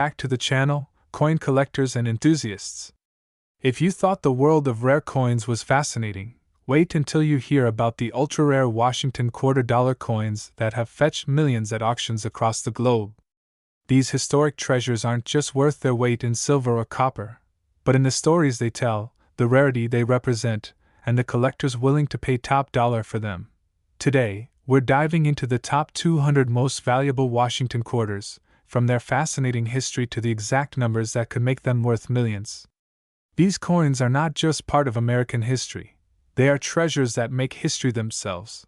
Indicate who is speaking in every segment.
Speaker 1: Back to the channel, coin collectors and enthusiasts. If you thought the world of rare coins was fascinating, wait until you hear about the ultra-rare Washington $quarter coins that have fetched millions at auctions across the globe. These historic treasures aren't just worth their weight in silver or copper, but in the stories they tell, the rarity they represent, and the collectors willing to pay top dollar for them. Today, we're diving into the top 200 most valuable Washington quarters, from their fascinating history to the exact numbers that could make them worth millions. These coins are not just part of American history, they are treasures that make history themselves.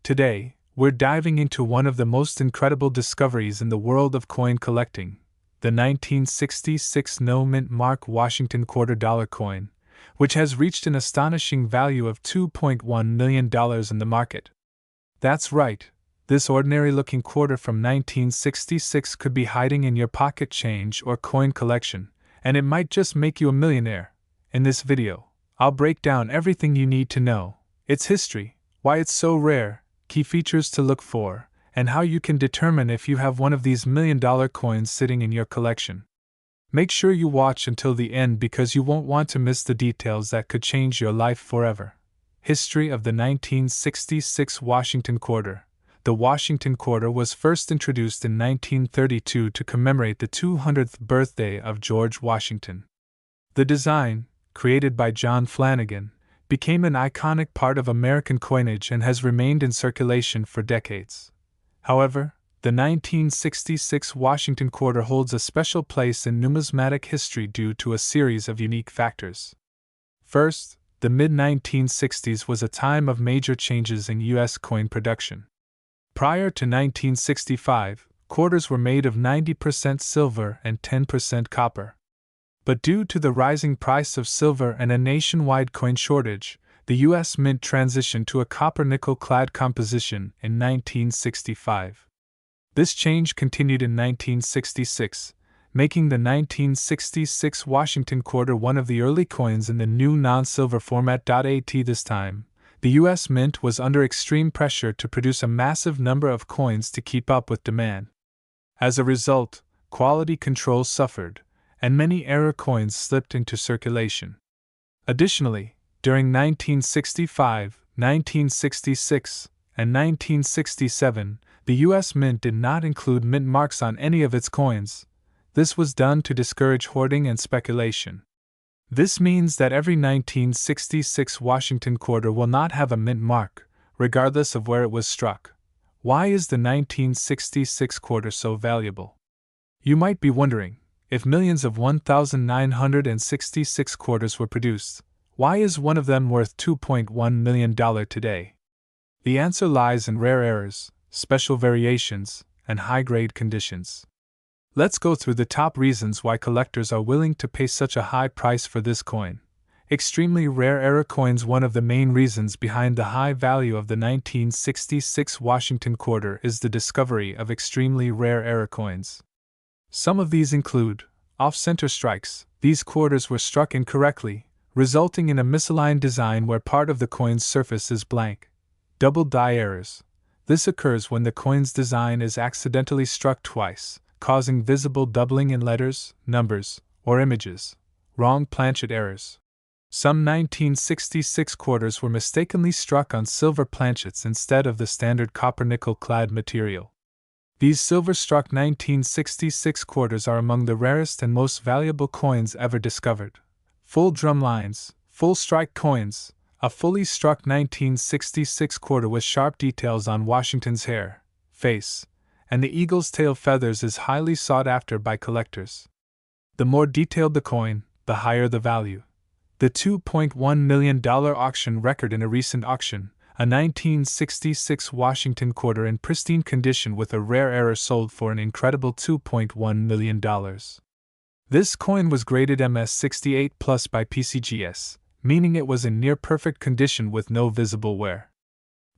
Speaker 1: Today, we're diving into one of the most incredible discoveries in the world of coin collecting, the 1966 no-mint mark Washington $quarter coin, which has reached an astonishing value of $2.1 million in the market. That's right, this ordinary-looking quarter from 1966 could be hiding in your pocket change or coin collection, and it might just make you a millionaire. In this video, I'll break down everything you need to know: its history, why it's so rare, key features to look for, and how you can determine if you have one of these million-dollar coins sitting in your collection. Make sure you watch until the end because you won't want to miss the details that could change your life forever. History of the 1966 Washington quarter. The Washington quarter was first introduced in 1932 to commemorate the 200th birthday of George Washington. The design, created by John Flanagan, became an iconic part of American coinage and has remained in circulation for decades. However, the 1966 Washington quarter holds a special place in numismatic history due to a series of unique factors. First, the mid-1960s was a time of major changes in U.S. coin production. Prior to 1965, quarters were made of 90% silver and 10% copper. But due to the rising price of silver and a nationwide coin shortage, the U.S. Mint transitioned to a copper-nickel-clad composition in 1965. This change continued in 1966, making the 1966 Washington quarter one of the early coins in the new non-silver format. At this time, the U.S. Mint was under extreme pressure to produce a massive number of coins to keep up with demand. As a result, quality control suffered, and many error coins slipped into circulation. Additionally, during 1965, 1966, and 1967, the U.S. Mint did not include mint marks on any of its coins. This was done to discourage hoarding and speculation. This means that every 1966 Washington quarter will not have a mint mark, regardless of where it was struck. Why is the 1966 quarter so valuable? You might be wondering, if millions of 1,966 quarters were produced, why is one of them worth $2.1 million today? The answer lies in rare errors, special variations, and high-grade conditions. Let's go through the top reasons why collectors are willing to pay such a high price for this coin. Extremely rare error coins. One of the main reasons behind the high value of the 1966 Washington quarter is the discovery of extremely rare error coins. Some of these include off-center strikes. These quarters were struck incorrectly, resulting in a misaligned design where part of the coin's surface is blank. Double die errors. This occurs when the coin's design is accidentally struck twice, causing visible doubling in letters, numbers, or images. Wrong planchet errors. Some 1966 quarters were mistakenly struck on silver planchets instead of the standard copper-nickel-clad material. These silver-struck 1966 quarters are among the rarest and most valuable coins ever discovered. Full drum lines, full strike coins. A fully struck 1966 quarter with sharp details on Washington's hair, face, and the eagle's tail feathers is highly sought after by collectors. The more detailed the coin, the higher the value. The $2.1 million auction record. In a recent auction, a 1966 Washington quarter in pristine condition with a rare error sold for an incredible $2.1 million. This coin was graded MS68 Plus by PCGS, meaning it was in near-perfect condition with no visible wear.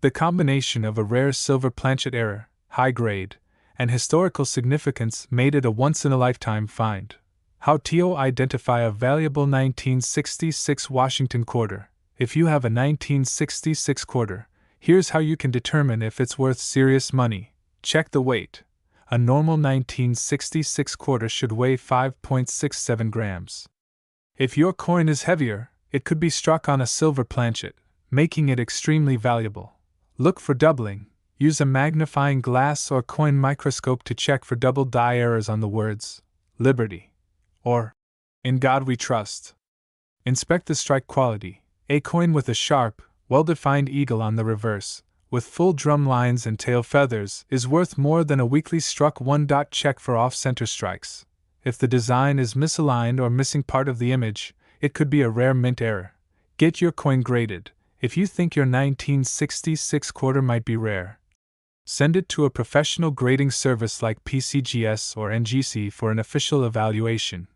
Speaker 1: The combination of a rare silver planchet error, high grade, and historical significance made it a once-in-a-lifetime find. How to identify a valuable 1966 Washington quarter. If you have a 1966 quarter, here's how you can determine if it's worth serious money. Check the weight. A normal 1966 quarter should weigh 5.67 grams. If your coin is heavier, it could be struck on a silver planchet, making it extremely valuable. Look for doubling. Use a magnifying glass or coin microscope to check for double die errors on the words Liberty or In God We Trust. Inspect the strike quality. A coin with a sharp, well-defined eagle on the reverse, with full drum lines and tail feathers, is worth more than a weakly struck one-dot check for off-center strikes. If the design is misaligned or missing part of the image, it could be a rare mint error. Get your coin graded. If you think your 1966 quarter might be rare, send it to a professional grading service like PCGS or NGC for an official evaluation.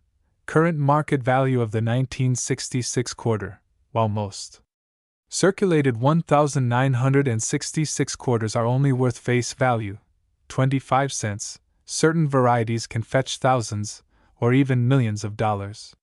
Speaker 1: Current market value of the 1966 quarter. While most circulated 1,966 quarters are only worth face value, 25 cents, certain varieties can fetch thousands, or even millions of dollars.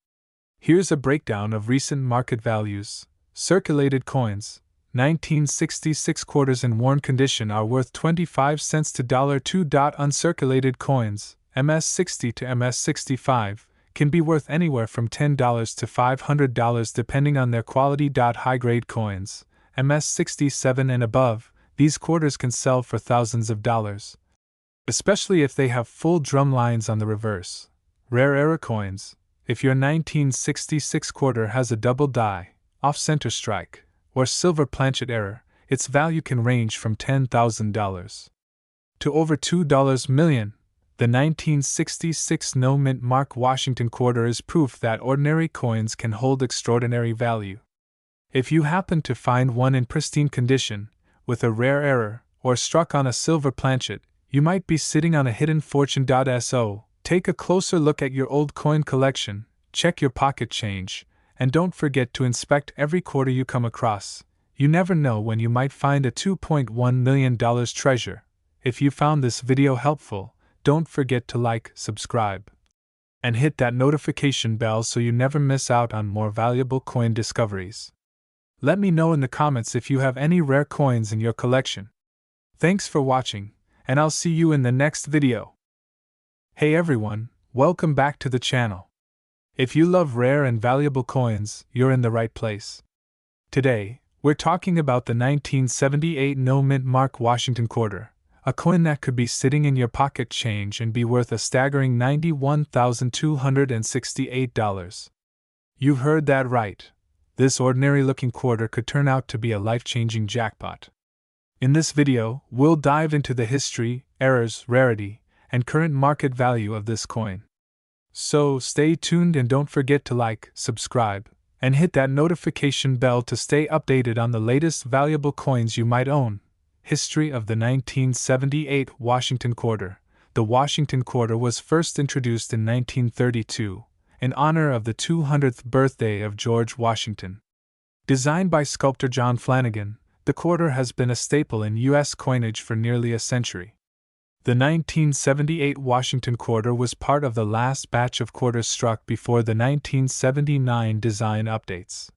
Speaker 1: Here's a breakdown of recent market values. Circulated coins. 1966 quarters in worn condition are worth 25 cents to $2. Uncirculated coins, MS60 to MS65, can be worth anywhere from $10 to $500 depending on their quality. High-grade coins, MS67 and above, these quarters can sell for thousands of dollars, especially if they have full drum lines on the reverse. Rare error coins. If your 1966 quarter has a double die, off-center strike, or silver planchet error, its value can range from $10,000 to over $2 million. The 1966 no-mint mark Washington quarter is proof that ordinary coins can hold extraordinary value. If you happen to find one in pristine condition, with a rare error, or struck on a silver planchet, you might be sitting on a hidden fortune. So, take a closer look at your old coin collection, check your pocket change, and don't forget to inspect every quarter you come across. You never know when you might find a $2.1 million treasure. If you found this video helpful, don't forget to like, subscribe, and hit that notification bell so you never miss out on more valuable coin discoveries. Let me know in the comments if you have any rare coins in your collection. Thanks for watching, and I'll see you in the next video. Hey everyone, welcome back to the channel. If you love rare and valuable coins, you're in the right place. Today, we're talking about the 1978 no-mint mark Washington quarter, a coin that could be sitting in your pocket change and be worth a staggering $91,268. You've heard that right. This ordinary-looking quarter could turn out to be a life-changing jackpot. In this video, we'll dive into the history, errors, rarity, and current market value of this coin. So stay tuned and don't forget to like, subscribe, and hit that notification bell to stay updated on the latest valuable coins you might own. History of the 1978 Washington quarter. The Washington quarter was first introduced in 1932, in honor of the 200th birthday of George Washington. Designed by sculptor John Flanagan, the quarter has been a staple in U.S. coinage for nearly a century. The 1978 Washington quarter was part of the last batch of quarters struck before the 1979 design updates.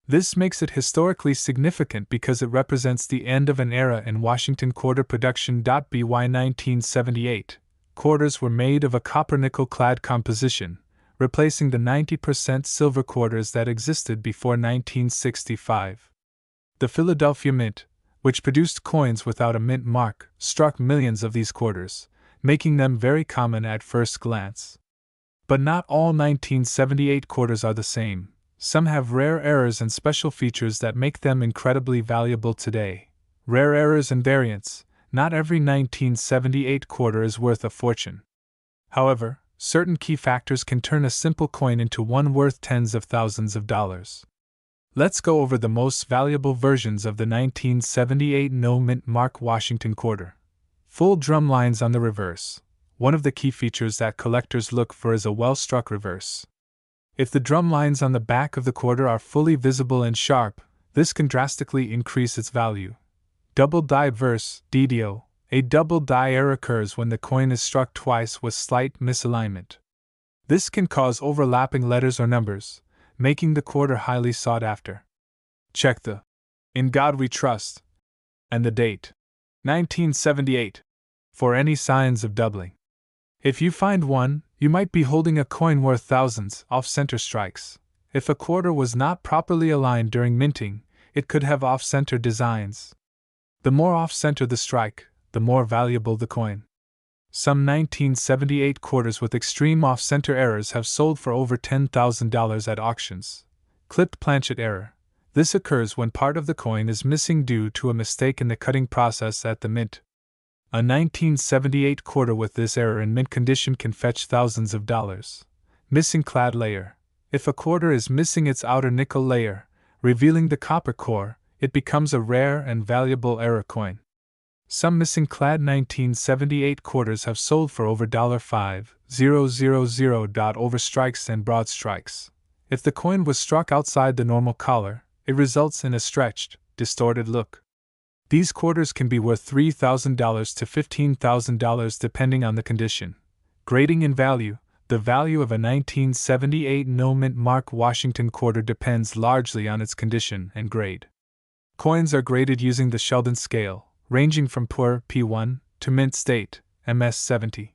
Speaker 1: This makes it historically significant because it represents the end of an era in Washington quarter production. By 1978, quarters were made of a copper-nickel-clad composition, replacing the 90% silver quarters that existed before 1965. The Philadelphia Mint, which produced coins without a mint mark, struck millions of these quarters, making them very common at first glance. But not all 1978 quarters are the same. Some have rare errors and special features that make them incredibly valuable today. Rare errors and variants. Not every 1978 quarter is worth a fortune. However, certain key factors can turn a simple coin into one worth tens of thousands of dollars. Let's go over the most valuable versions of the 1978 no-mint mark Washington quarter. Full drum lines on the reverse. One of the key features that collectors look for is a well-struck reverse. If the drum lines on the back of the quarter are fully visible and sharp, this can drastically increase its value. Double die verse, DDO. A double die error occurs when the coin is struck twice with slight misalignment. This can cause overlapping letters or numbers, making the quarter highly sought after. Check the "In God We Trust" and the date. 1978. for any signs of doubling. If you find one, you might be holding a coin worth thousands off-center strikes. If a quarter was not properly aligned during minting, it could have off-center designs. The more off-center the strike, the more valuable the coin. Some 1978 quarters with extreme off-center errors have sold for over $10,000 at auctions. Clipped planchet error. This occurs when part of the coin is missing due to a mistake in the cutting process at the mint. A 1978 quarter with this error in mint condition can fetch thousands of dollars. Missing clad layer. If a quarter is missing its outer nickel layer, revealing the copper core, it becomes a rare and valuable error coin. Some missing clad 1978 quarters have sold for over $5,000 over strikes and broad strikes. If the coin was struck outside the normal collar, it results in a stretched, distorted look. These quarters can be worth $3,000 to $15,000 depending on the condition. Grading in value. The value of a 1978 no-mint mark Washington quarter depends largely on its condition and grade. Coins are graded using the Sheldon scale, ranging from poor P1 to mint state MS70.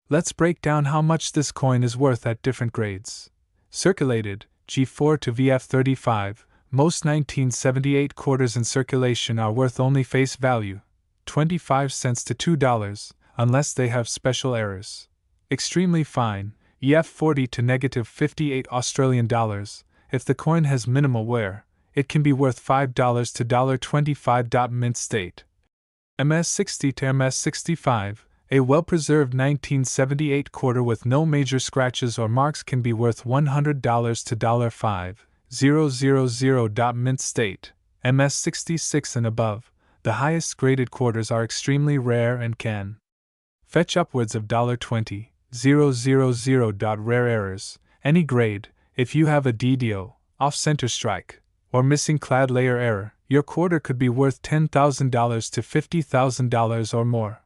Speaker 1: Let's break down how much this coin is worth at different grades. Circulated G4 to VF35. Most 1978 quarters in circulation are worth only face value, 25 cents to $2, unless they have special errors. Extremely fine, EF40 to -58 Australian dollars. If the coin has minimal wear, it can be worth $5 to $25. Mint state MS60 to MS65. A well-preserved 1978 quarter with no major scratches or marks can be worth $100 to $5,000. Mint state MS66 and above. The highest graded quarters are extremely rare and can fetch upwards of $20,000. Rare errors. Any grade. If you have a DDO, off-center strike, or missing clad layer error, your quarter could be worth $10,000 to $50,000 or more.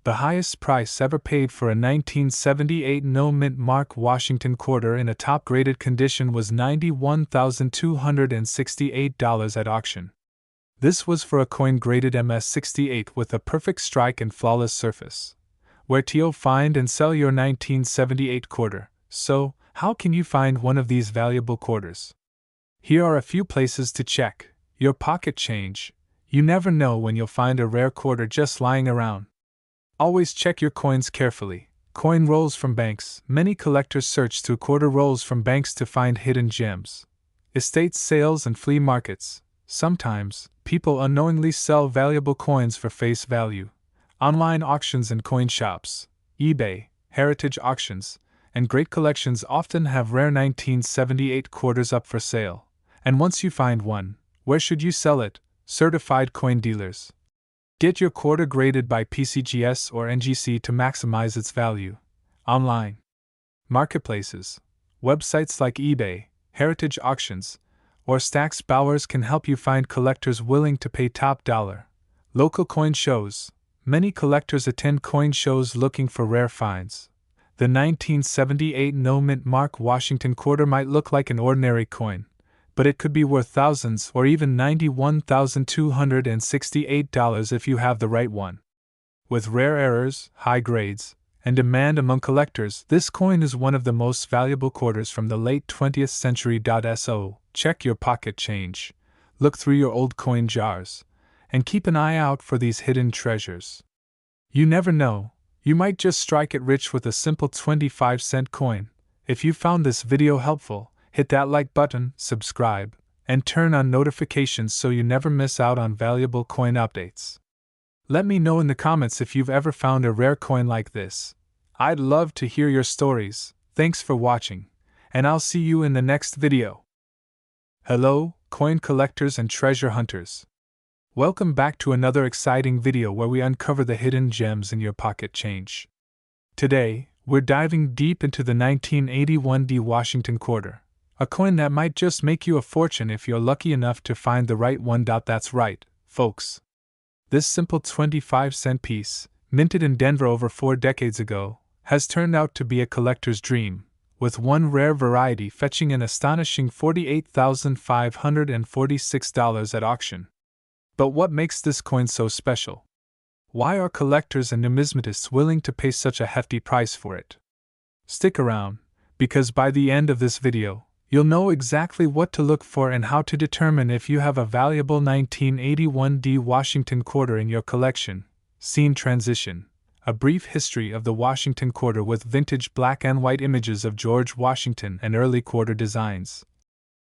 Speaker 1: The highest price ever paid for a 1978 no-mint mark Washington quarter in a top-graded condition was $91,268 at auction. This was for a coin graded MS68 with a perfect strike and flawless surface. Where to find and sell your 1978 quarter? So, how can you find one of these valuable quarters? Here are a few places to check. Your pocket change. You never know when you'll find a rare quarter just lying around. Always check your coins carefully. Coin rolls from banks. Many collectors search through quarter rolls from banks to find hidden gems. Estate sales and flea markets. Sometimes, people unknowingly sell valuable coins for face value. Online auctions and coin shops. eBay, heritage auctions, and great collections often have rare 1978 quarters up for sale. And once you find one, where should you sell it? Certified coin dealers. Get your quarter graded by PCGS or NGC to maximize its value. Online marketplaces. Websites like eBay, heritage auctions, or Stax Bowers can help you find collectors willing to pay top dollar. Local coin shows. Many collectors attend coin shows looking for rare finds. The 1978 no-mint mark Washington quarter might look like an ordinary coin, but it could be worth thousands or even $91,268 if you have the right one. With rare errors, high grades, and demand among collectors, this coin is one of the most valuable quarters from the late 20th century. So, check your pocket change, look through your old coin jars, and keep an eye out for these hidden treasures. You never know, you might just strike it rich with a simple 25-cent coin. If you found this video helpful, hit that like button, subscribe, and turn on notifications so you never miss out on valuable coin updates. Let me know in the comments if you've ever found a rare coin like this. I'd love to hear your stories. Thanks for watching, and I'll see you in the next video. Hello, coin collectors and treasure hunters. Welcome back to another exciting video where we uncover the hidden gems in your pocket change. Today, we're diving deep into the 1981 Washington quarter, a coin that might just make you a fortune if you're lucky enough to find the right one. That's right, folks. This simple 25-cent piece, minted in Denver over 4 decades ago, has turned out to be a collector's dream, with one rare variety fetching an astonishing $48,546 at auction. But what makes this coin so special? Why are collectors and numismatists willing to pay such a hefty price for it? Stick around, because by the end of this video, you'll know exactly what to look for and how to determine if you have a valuable 1981 Washington quarter in your collection. Scene transition. A brief history of the Washington quarter with vintage black and white images of George Washington and early quarter designs.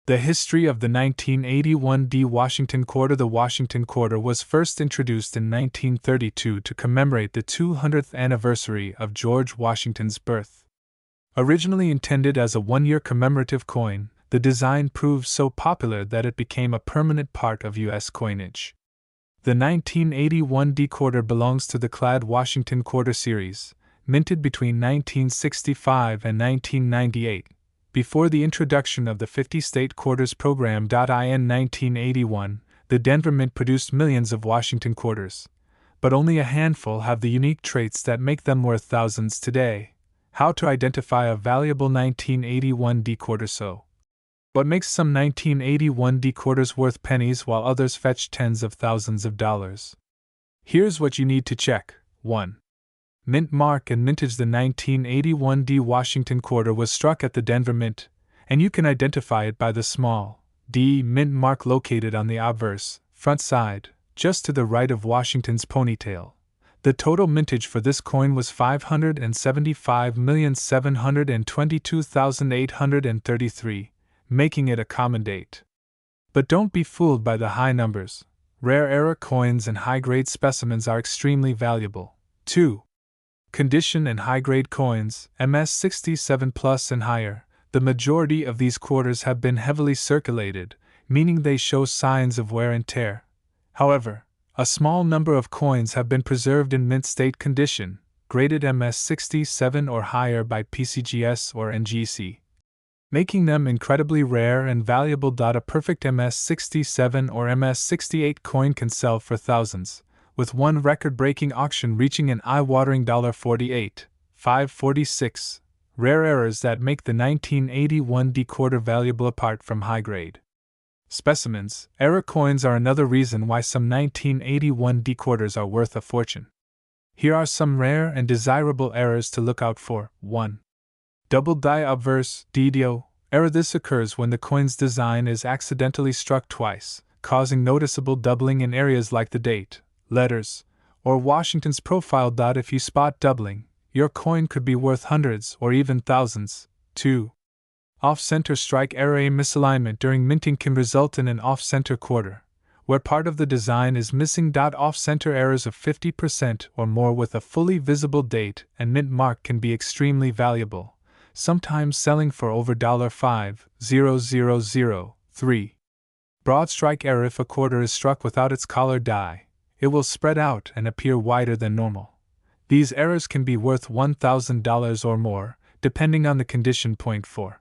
Speaker 1: The history of the 1981 Washington quarter. The Washington quarter was first introduced in 1932 to commemorate the 200th anniversary of George Washington's birth. Originally intended as a one-year commemorative coin, the design proved so popular that it became a permanent part of U.S. coinage. The 1981 quarter belongs to the clad Washington quarter series, minted between 1965 and 1998, before the introduction of the 50-state quarters program. In 1981, the Denver Mint produced millions of Washington quarters, but only a handful have the unique traits that make them worth thousands today. How to identify a valuable 1981 quarter? So, what makes some 1981 quarters worth pennies while others fetch tens of thousands of dollars? Here's what you need to check. 1. Mint mark and mintage. The 1981 Washington quarter was struck at the Denver Mint, and you can identify it by the small D mint mark located on the obverse front side, just to the right of Washington's ponytail. The total mintage for this coin was 575,722,833, making it a common date. But don't be fooled by the high numbers. Rare era coins and high-grade specimens are extremely valuable. 2. Condition and high-grade coins, MS67 plus and higher. The majority of these quarters have been heavily circulated, meaning they show signs of wear and tear. However, a small number of coins have been preserved in mint state condition, graded MS67 or higher by PCGS or NGC, making them incredibly rare and valuable. A perfect MS67 or MS68 coin can sell for thousands, with one record-breaking auction reaching an eye-watering $48,546. Rare errors that make the 1981 quarter valuable. Apart from high-grade specimens, error coins are another reason why some 1981 quarters are worth a fortune. Here are some rare and desirable errors to look out for. 1. Double die obverse DDO error. This occurs when the coin's design is accidentally struck twice, causing noticeable doubling in areas like the date, letters, or Washington's profile. If you spot doubling, your coin could be worth hundreds or even thousands. 2. Off-center strike error. A misalignment during minting can result in an off-center quarter, where part of the design is missing. Off-center errors of 50% or more with a fully visible date and mint mark can be extremely valuable, sometimes selling for over $5,000. 3. Broad strike error. If a quarter is struck without its collar die, it will spread out and appear wider than normal. These errors can be worth $1,000 or more, depending on the condition. 4.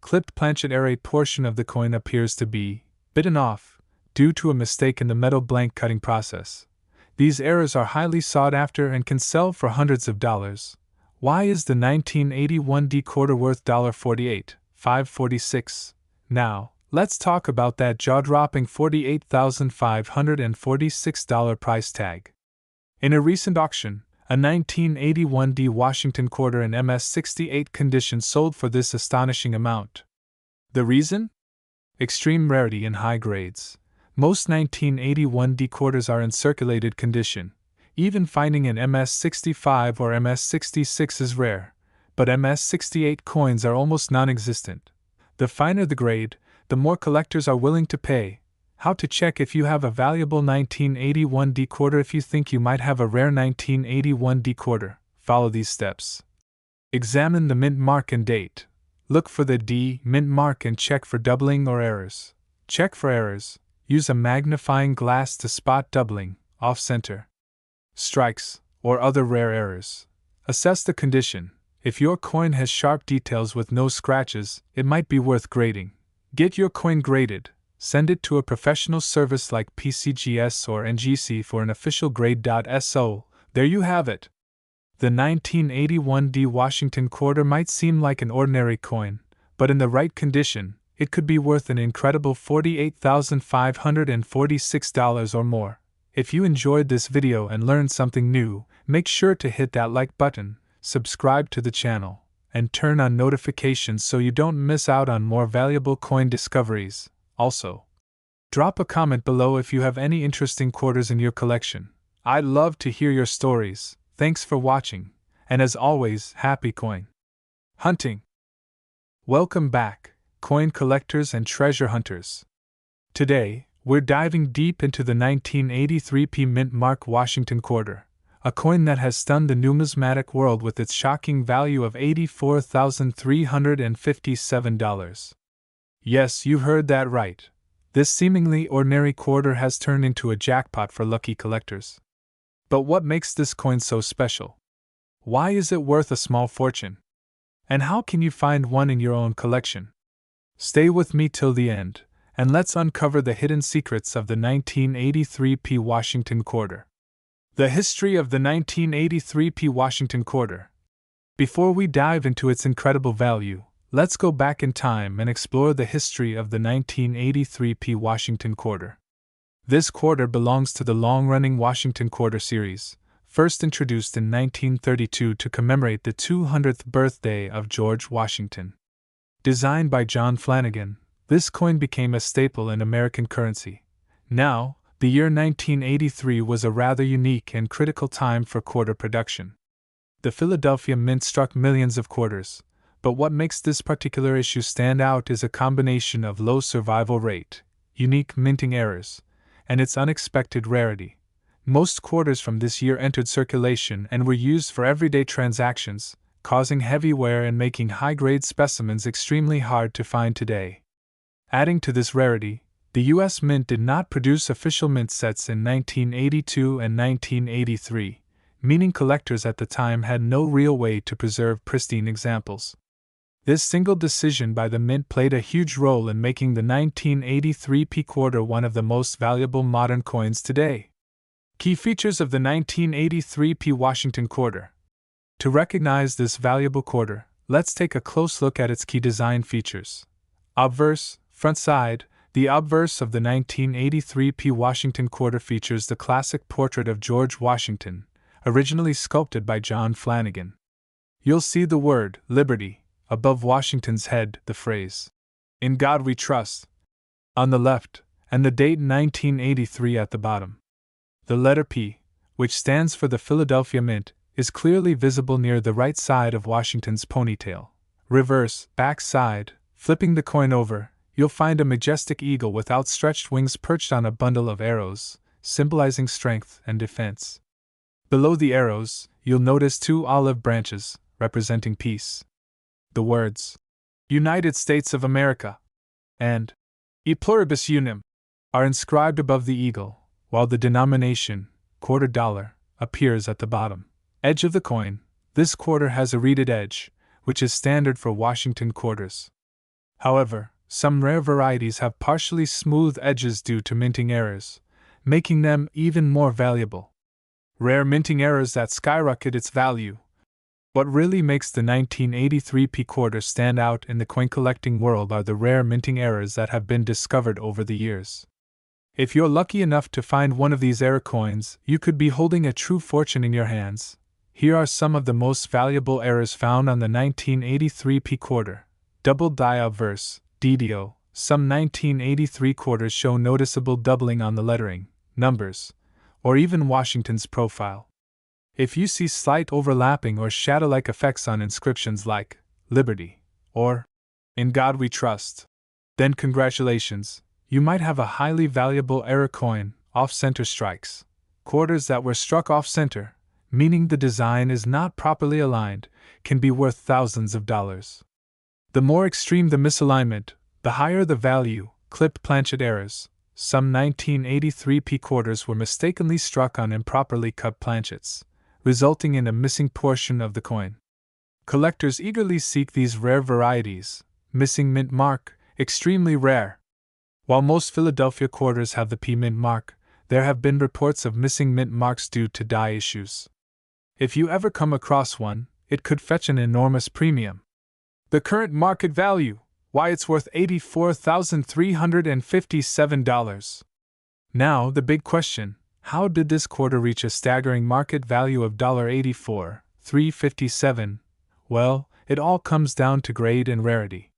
Speaker 1: Clipped planchet error. A portion of the coin appears to be bitten off due to a mistake in the metal blank cutting process. These errors are highly sought after and can sell for hundreds of dollars. Why is the 1981 quarter worth $48,546? Now, let's talk about that jaw-dropping $48,546 price tag. In a recent auction, a 1981 Washington quarter in MS68 condition sold for this astonishing amount. The reason? Extreme rarity in high grades. Most 1981 quarters are in circulated condition. Even finding an MS65 or MS66 is rare, but MS68 coins are almost non-existent. The finer the grade, the more collectors are willing to pay. How to check if you have a valuable 1981 quarter? If you think you might have a rare 1981 quarter, follow these steps. Examine the mint mark and date. Look for the D mint mark and check for doubling or errors. Check for errors. Use a magnifying glass to spot doubling, off-center strikes, or other rare errors. Assess the condition. If your coin has sharp details with no scratches, it might be worth grading. Get your coin graded. Send it to a professional service like PCGS or NGC for an official grade.so. There you have it. The 1981 Washington quarter might seem like an ordinary coin, but in the right condition, it could be worth an incredible $48,546 or more. If you enjoyed this video and learned something new, make sure to hit that like button, subscribe to the channel, and turn on notifications so you don't miss out on more valuable coin discoveries. Also, drop a comment below if you have any interesting quarters in your collection. I'd love to hear your stories. Thanks for watching, and as always, happy coin hunting! Welcome back, coin collectors and treasure hunters. Today, we're diving deep into the 1983p Mint Mark Washington Quarter, a coin that has stunned the numismatic world with its shocking value of $84,357. Yes, you heard that right. This seemingly ordinary quarter has turned into a jackpot for lucky collectors. But what makes this coin so special? Why is it worth a small fortune? And how can you find one in your own collection? Stay with me till the end, and let's uncover the hidden secrets of the 1983p Washington Quarter. The history of the 1983p Washington Quarter. Before we dive into its incredible value, let's go back in time and explore the history of the 1983p Washington Quarter. This quarter belongs to the long-running Washington Quarter series, first introduced in 1932 to commemorate the 200th birthday of George Washington. Designed by John Flanagan, this coin became a staple in American currency. Now, the year 1983 was a rather unique and critical time for quarter production. The Philadelphia Mint struck millions of quarters, but what makes this particular issue stand out is a combination of low survival rate, unique minting errors, and its unexpected rarity. Most quarters from this year entered circulation and were used for everyday transactions, causing heavy wear and making high-grade specimens extremely hard to find today. Adding to this rarity, the U.S. Mint did not produce official mint sets in 1982 and 1983, meaning collectors at the time had no real way to preserve pristine examples. This single decision by the Mint played a huge role in making the 1983p quarter one of the most valuable modern coins today. Key features of the 1983p Washington Quarter. To recognize this valuable quarter, let's take a close look at its key design features. Obverse, front side. The obverse of the 1983p Washington Quarter features the classic portrait of George Washington, originally sculpted by John Flanagan. You'll see the word, Liberty, above Washington's head, the phrase, "In God We Trust," on the left, and the date 1983 at the bottom. The letter P, which stands for the Philadelphia Mint, is clearly visible near the right side of Washington's ponytail. Reverse, back side, flipping the coin over, you'll find a majestic eagle with outstretched wings perched on a bundle of arrows, symbolizing strength and defense. Below the arrows, you'll notice two olive branches, representing peace. The words, "United States of America," and "E pluribus unum," are inscribed above the eagle, while the denomination, $quarter, appears at the bottom edge of the coin. This quarter has a reeded edge, which is standard for Washington quarters. However, some rare varieties have partially smooth edges due to minting errors, making them even more valuable. Rare minting errors that skyrocket its value. What really makes the 1983p quarter stand out in the coin collecting world are the rare minting errors that have been discovered over the years. If you're lucky enough to find one of these error coins, you could be holding a true fortune in your hands. Here are some of the most valuable errors found on the 1983p quarter. Double die obverse, DDO. Some 1983 quarters show noticeable doubling on the lettering, numbers, or even Washington's profile. If you see slight overlapping or shadow-like effects on inscriptions like Liberty or In God We Trust, then congratulations, you might have a highly valuable error coin. Off-center strikes. Quarters that were struck off-center, meaning the design is not properly aligned, can be worth thousands of dollars. The more extreme the misalignment, the higher the value. Clipped planchet errors. Some 1983p quarters were mistakenly struck on improperly cut planchets, resulting in a missing portion of the coin. Collectors eagerly seek these rare varieties. Missing mint mark, extremely rare. While most Philadelphia quarters have the P mint mark, there have been reports of missing mint marks due to die issues. If you ever come across one, it could fetch an enormous premium. The current market value, why it's worth $84,357. Now the big question, How did this quarter reach a staggering market value of $84,357? Well, it all comes down to grade and rarity.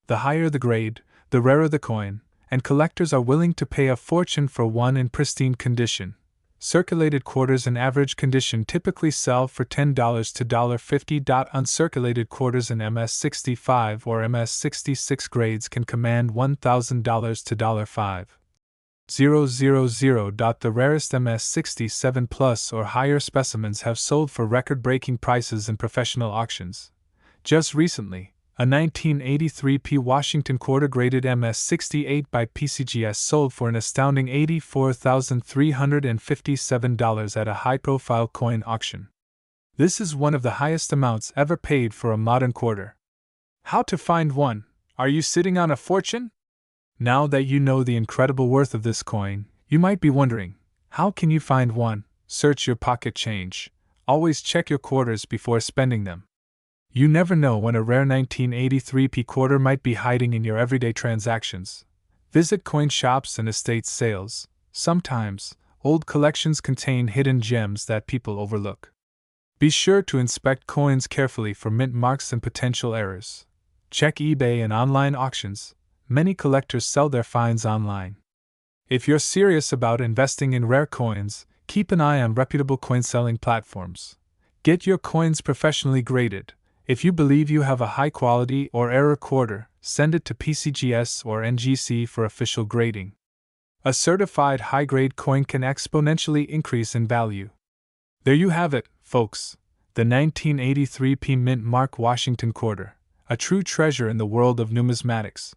Speaker 1: The higher the grade, the rarer the coin, and collectors are willing to pay a fortune for one in pristine condition. Circulated quarters in average condition typically sell for $10 to $50. Uncirculated quarters in MS65 or MS66 grades can command $1,000 to $5,000. The rarest MS67 Plus or higher specimens have sold for record-breaking prices in professional auctions. Just recently, a 1983p Washington quarter graded MS68 by PCGS sold for an astounding $84,357 at a high-profile coin auction. This is one of the highest amounts ever paid for a modern quarter. How to find one? Are you sitting on a fortune? Now that you know the incredible worth of this coin, you might be wondering, how can you find one? Search your pocket change. Always check your quarters before spending them. You never know when a rare 1983p quarter might be hiding in your everyday transactions. Visit coin shops and estate sales. Sometimes, old collections contain hidden gems that people overlook. Be sure to inspect coins carefully for mint marks and potential errors. Check eBay and online auctions. Many collectors sell their finds online. If you're serious about investing in rare coins, keep an eye on reputable coin selling platforms. Get your coins professionally graded. If you believe you have a high-quality or error quarter, send it to PCGS or NGC for official grading. A certified high-grade coin can exponentially increase in value. There you have it, folks, the 1983p Mint Mark Washington quarter, a true treasure in the world of numismatics.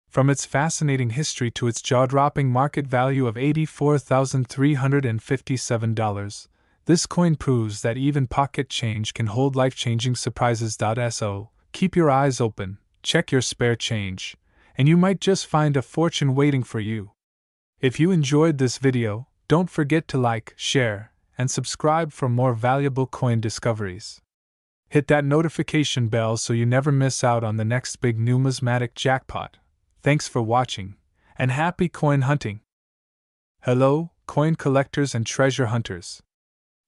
Speaker 1: From its fascinating history to its jaw-dropping market value of $84,357, this coin proves that even pocket change can hold life-changing surprises. So, keep your eyes open, check your spare change, and you might just find a fortune waiting for you. If you enjoyed this video, don't forget to like, share, and subscribe for more valuable coin discoveries. Hit that notification bell so you never miss out on the next big numismatic jackpot. Thanks for watching, and happy coin hunting! Hello, coin collectors and treasure hunters.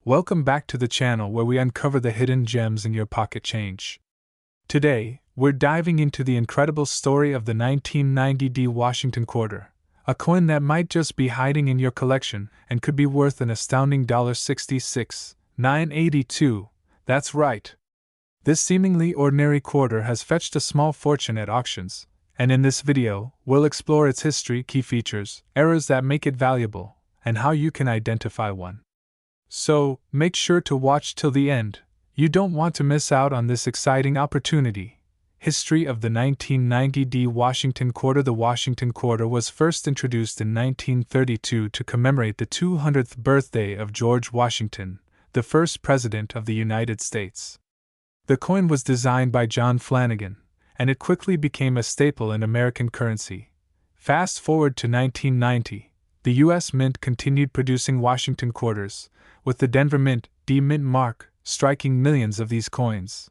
Speaker 1: Welcome back to the channel where we uncover the hidden gems in your pocket change. Today, we're diving into the incredible story of the 1990D Washington quarter, a coin that might just be hiding in your collection and could be worth an astounding $66,982. That's right. This seemingly ordinary quarter has fetched a small fortune at auctions, and in this video, we'll explore its history, key features, errors that make it valuable, and how you can identify one. So, make sure to watch till the end. You don't want to miss out on this exciting opportunity. History of the 1990D Washington quarter. The Washington quarter was first introduced in 1932 to commemorate the 200th birthday of George Washington, the first President of the United States. The coin was designed by John Flanagan, and it quickly became a staple in American currency. Fast forward to 1990, the U.S. Mint continued producing Washington quarters, with the Denver Mint, D-Mint mark, striking millions of these coins.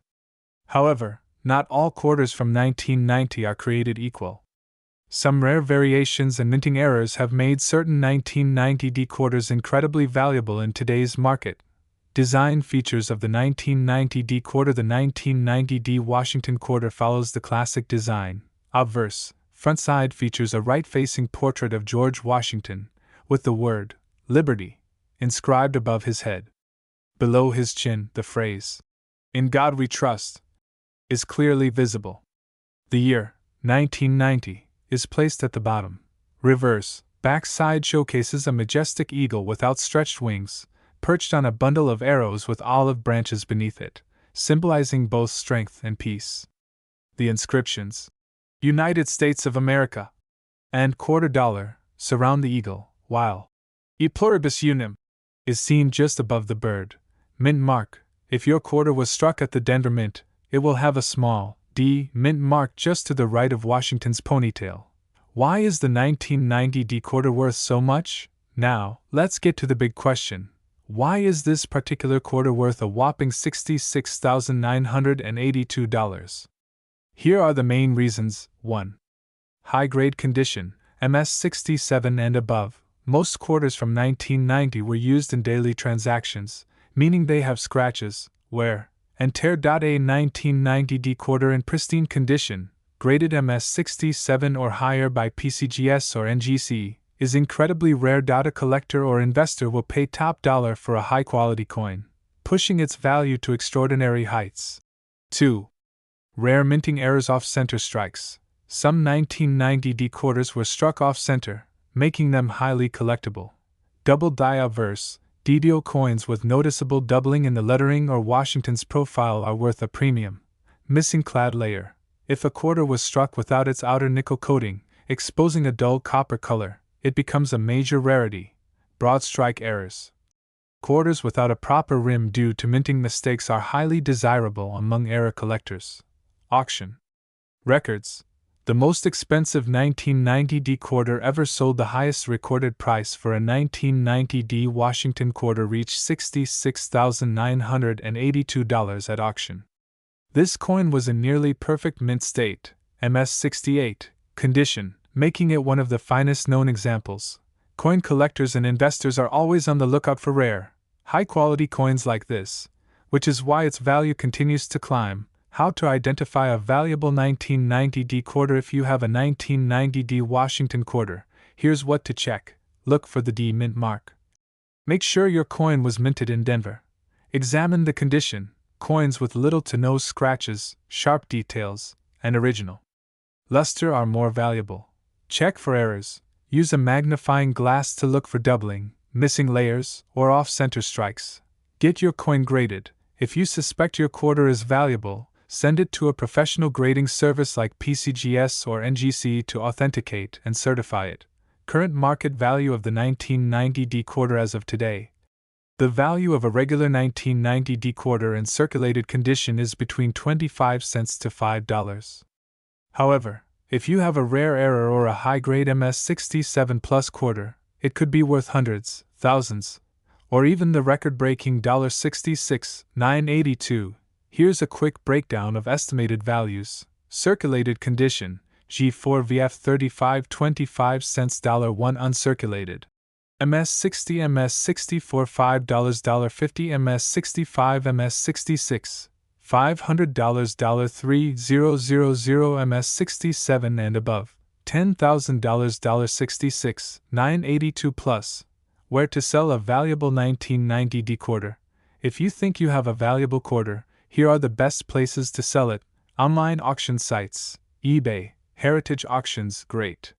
Speaker 1: However, not all quarters from 1990 are created equal. Some rare variations and minting errors have made certain 1990D quarters incredibly valuable in today's market. Design features of the 1990D quarter. The 1990D Washington quarter follows the classic design. Obverse, front side features a right-facing portrait of George Washington, with the word, Liberty, inscribed above his head. Below his chin, the phrase, "In God We Trust," is clearly visible. The year, 1990, is placed at the bottom. Reverse, backside showcases a majestic eagle with outstretched wings, perched on a bundle of arrows with olive branches beneath it, symbolizing both strength and peace. The inscriptions, United States of America, and $quarter surround the eagle, while E pluribus unum is seen just above the bird. Mint mark. If your quarter was struck at the Denver Mint, it will have a small D mint mark just to the right of Washington's ponytail. Why is the 1990D quarter worth so much? Now, let's get to the big question. Why is this particular quarter worth a whopping $66,982? Here are the main reasons. 1. High-grade condition, MS67 and above, Most quarters from 1990 were used in daily transactions, meaning they have scratches, wear, and tear. A 1990D quarter in pristine condition, graded MS67 or higher by PCGS or NGC, is incredibly rare. A collector or investor will pay top dollar for a high-quality coin, pushing its value to extraordinary heights. 2. Rare minting errors. Off-center strikes. Some 1990D quarters were struck off-center, making them highly collectible. Double die obverse, DDO coins with noticeable doubling in the lettering or Washington's profile are worth a premium. Missing clad layer. If a quarter was struck without its outer nickel coating, exposing a dull copper color, it becomes a major rarity. Broad strike errors. Quarters without a proper rim due to minting mistakes are highly desirable among error collectors. Auction records. The most expensive 1990D quarter ever sold. The highest recorded price for a 1990D Washington quarter reached $66,982 at auction. This coin was in nearly perfect mint state, MS68, condition, making it one of the finest known examples. Coin collectors and investors are always on the lookout for rare, high-quality coins like this, which is why its value continues to climb. How to identify a valuable 1990D quarter. If you have a 1990D Washington quarter, here's what to check. Look for the D mint mark. Make sure your coin was minted in Denver. Examine the condition. Coins with little to no scratches, sharp details, and original luster are more valuable. Check for errors. Use a magnifying glass to look for doubling, missing layers, or off-center strikes. Get your coin graded. If you suspect your quarter is valuable, send it to a professional grading service like PCGS or NGC to authenticate and certify it. Current market value of the 1990D quarter as of today. The value of a regular 1990D quarter in circulated condition is between 25 cents to $5. However, if you have a rare error or a high-grade MS67 Plus quarter, it could be worth hundreds, thousands, or even the record-breaking $66,982. Here's a quick breakdown of estimated values. Circulated condition, G4VF 35 25 cents $1 uncirculated. MS60 MS64 $5 $50 MS65 MS66 $500 $3000 MS67 and above $10,000 $66 982 plus. Where to sell a valuable 1990D quarter. If you think you have a valuable quarter, here are the best places to sell it. Online auction sites, eBay, Heritage Auctions, great.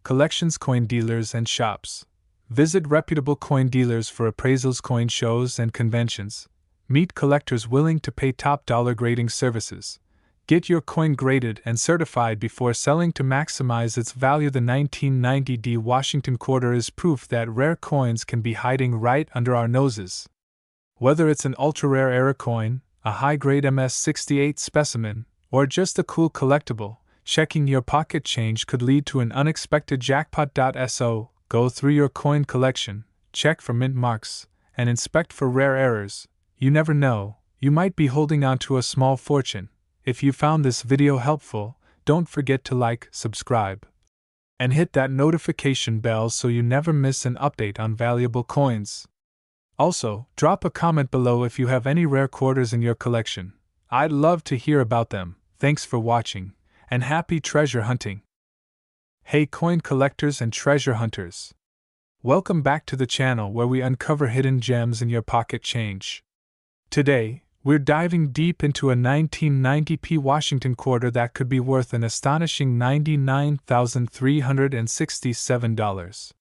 Speaker 1: Collections, coin dealers and shops. Visit reputable coin dealers for appraisals, coin shows and conventions. Meet collectors willing to pay top dollar grading services. Get your coin graded and certified before selling to maximize its value. The 1990D Washington quarter is proof that rare coins can be hiding right under our noses. Whether it's an ultra-rare error coin, a high-grade MS68 specimen, or just a cool collectible, checking your pocket change could lead to an unexpected jackpot. So, go through your coin collection, check for mint marks, and inspect for rare errors. You never know, you might be holding on to a small fortune. If you found this video helpful, don't forget to like, subscribe, and hit that notification bell so you never miss an update on valuable coins. Also, drop a comment below if you have any rare quarters in your collection. I'd love to hear about them. Thanks for watching, and happy treasure hunting! Hey coin collectors and treasure hunters! Welcome back to the channel where we uncover hidden gems in your pocket change. Today, we're diving deep into a 1990p Washington quarter that could be worth an astonishing $99,367.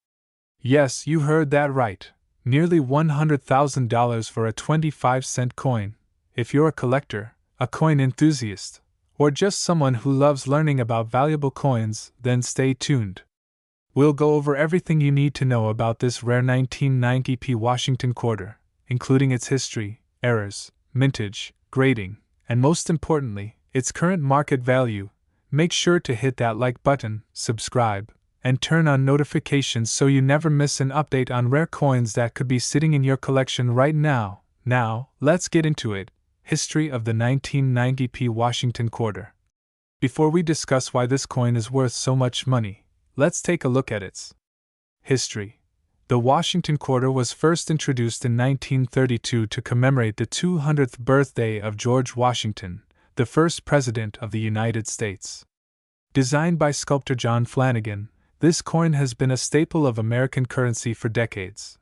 Speaker 1: Yes, you heard that right. Nearly $100,000 for a 25-cent coin. If you're a collector, a coin enthusiast, or just someone who loves learning about valuable coins, then stay tuned. We'll go over everything you need to know about this rare 1990p Washington quarter, including its history, errors, mintage, grading, and most importantly, its current market value. Make sure to hit that like button, subscribe, and turn on notifications so you never miss an update on rare coins that could be sitting in your collection right now. Now, let's get into it. History of the 1990p Washington quarter. Before we discuss why this coin is worth so much money, let's take a look at its history. The Washington quarter was first introduced in 1932 to commemorate the 200th birthday of George Washington, the first President of the United States. Designed by sculptor John Flanagan, this coin has been a staple of American currency for decades.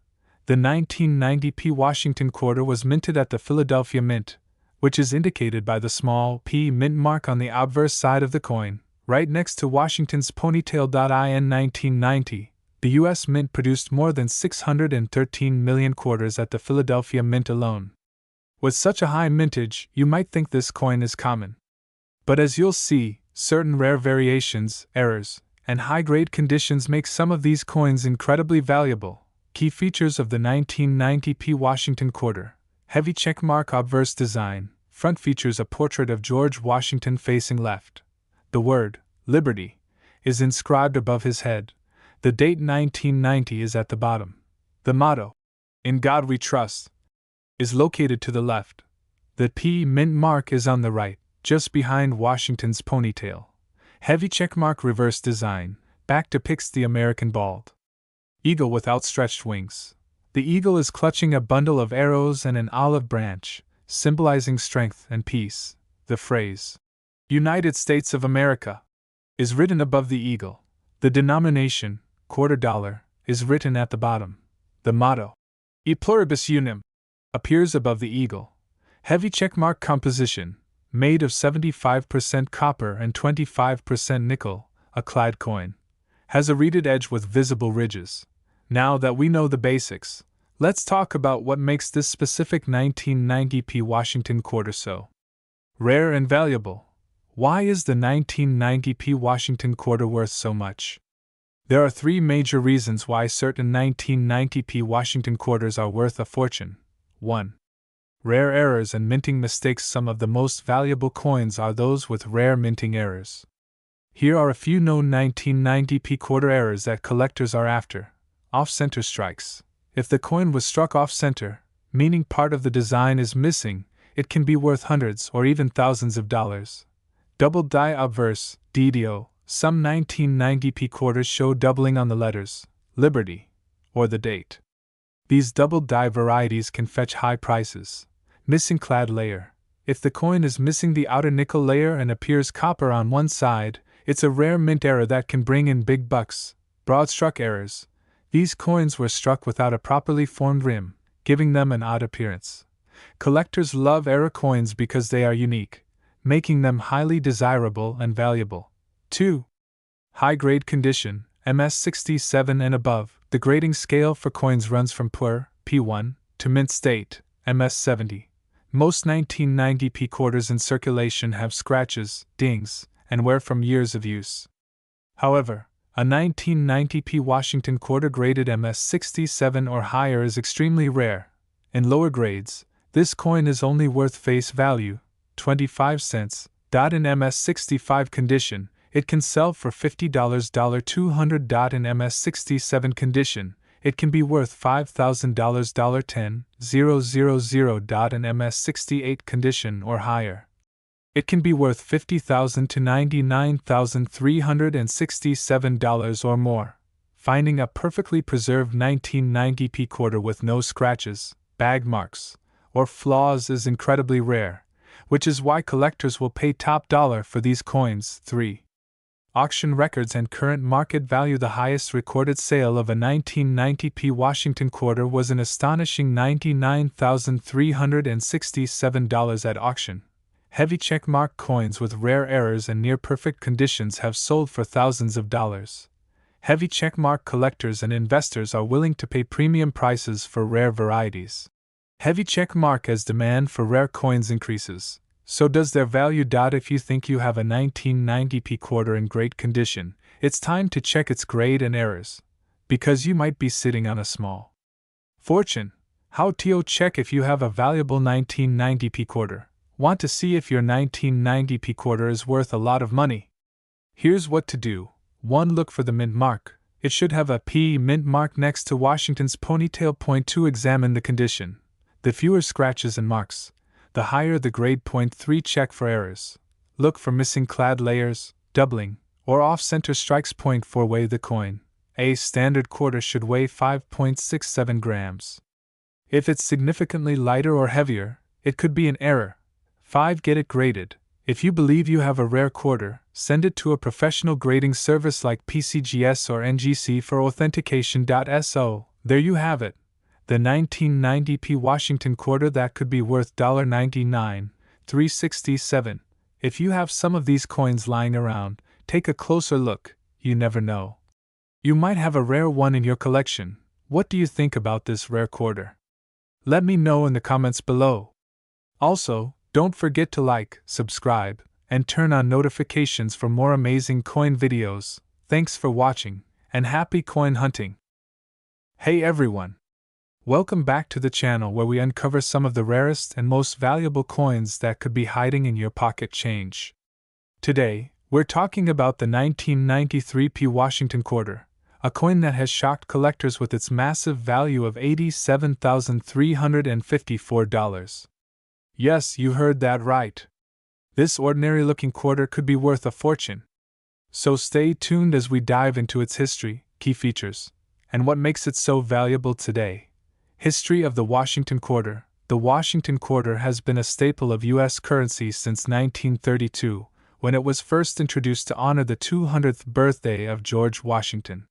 Speaker 1: The 1990p Washington quarter was minted at the Philadelphia Mint, which is indicated by the small P mint mark on the obverse side of the coin, right next to Washington's ponytail. In 1990, the U.S. Mint produced more than 613 million quarters at the Philadelphia Mint alone. With such a high mintage, you might think this coin is common. But as you'll see, certain rare variations, errors, and high-grade conditions make some of these coins incredibly valuable. Key features of the 1990p Washington quarter: heavy checkmark obverse design. Front features a portrait of George Washington facing left. The word, Liberty, is inscribed above his head. The date 1990 is at the bottom. The motto, In God We Trust, is located to the left. The P mint mark is on the right, just behind Washington's ponytail. Heavy checkmark reverse design. Back depicts the American bald eagle with outstretched wings. The eagle is clutching a bundle of arrows and an olive branch, symbolizing strength and peace. The phrase, United States of America, is written above the eagle. The denomination, $quarter, is written at the bottom. The motto, E pluribus unum, appears above the eagle. Heavy checkmark composition, made of 75% copper and 25% nickel, a clad coin. Has a reeded edge with visible ridges. Now that we know the basics, let's talk about what makes this specific 1990p Washington quarter so rare and valuable. Why is the 1990p Washington quarter worth so much? There are three major reasons why certain 1990p Washington quarters are worth a fortune. 1. Rare errors and minting mistakes. Some of the most valuable coins are those with rare minting errors. Here are a few known 1990p quarter errors that collectors are after. Off-center strikes. If the coin was struck off-center, meaning part of the design is missing, it can be worth hundreds or even thousands of dollars. Doubled die obverse, DDO. Some 1990p quarters show doubling on the letters, Liberty, or the date. These doubled die varieties can fetch high prices. Missing clad layer. If the coin is missing the outer nickel layer and appears copper on one side, it's a rare mint error that can bring in big bucks. Broad struck errors. These coins were struck without a properly formed rim, giving them an odd appearance. Collectors love error coins because they are unique, making them highly desirable and valuable. 2. High-grade condition, MS67 and above. The grading scale for coins runs from poor, P1, to mint state, MS70. Most 1990p quarters in circulation have scratches, dings, and wear from years of use. However, a 1990p Washington quarter graded MS67 or higher is extremely rare. In lower grades, this coin is only worth face value, 25 cents. In MS65 condition, it can sell for $50, $200. In MS67 condition, it can be worth $5,000, $10,000. In MS68 condition or higher, it can be worth $50,000 to $99,367 or more. Finding a perfectly preserved 1990p quarter with no scratches, bag marks, or flaws is incredibly rare, which is why collectors will pay top dollar for these coins. 3. Auction records and current market value. The highest recorded sale of a 1990p Washington quarter was an astonishing $99,367 at auction. Heavy checkmark coins with rare errors and near-perfect conditions have sold for thousands of dollars. Heavy checkmark collectors and investors are willing to pay premium prices for rare varieties. Heavy checkmark. As demand for rare coins increases, so does their value. If you think you have a 1990p quarter in great condition, it's time to check its grade and errors, because you might be sitting on a small fortune. How to check if you have a valuable 1990p quarter? Want to see if your 1990p quarter is worth a lot of money? Here's what to do. 1. Look for the mint mark. It should have a P mint mark next to Washington's ponytail. 2. Examine the condition. The fewer scratches and marks, the higher the grade. 3. Check for errors. Look for missing clad layers, doubling, or off-center strikes. 4. Weigh the coin. A standard quarter should weigh 5.67 grams. If it's significantly lighter or heavier, it could be an error. 5. Get it graded. If you believe you have a rare quarter, send it to a professional grading service like PCGS or NGC for authentication. So, there you have it. The 1990p Washington quarter that could be worth $99.367. If you have some of these coins lying around, take a closer look. You never know. You might have a rare one in your collection. What do you think about this rare quarter? Let me know in the comments below. Also, don't forget to like, subscribe, and turn on notifications for more amazing coin videos. Thanks for watching, and happy coin hunting! Hey everyone! Welcome back to the channel where we uncover some of the rarest and most valuable coins that could be hiding in your pocket change. Today, we're talking about the 1993p Washington quarter, a coin that has shocked collectors with its massive value of $87,354. Yes, you heard that right. This ordinary-looking quarter could be worth a fortune. So stay tuned as we dive into its history, key features, and what makes it so valuable today. History of the Washington quarter. The Washington quarter has been a staple of U.S. currency since 1932, when it was first introduced to honor the 200th birthday of George Washington.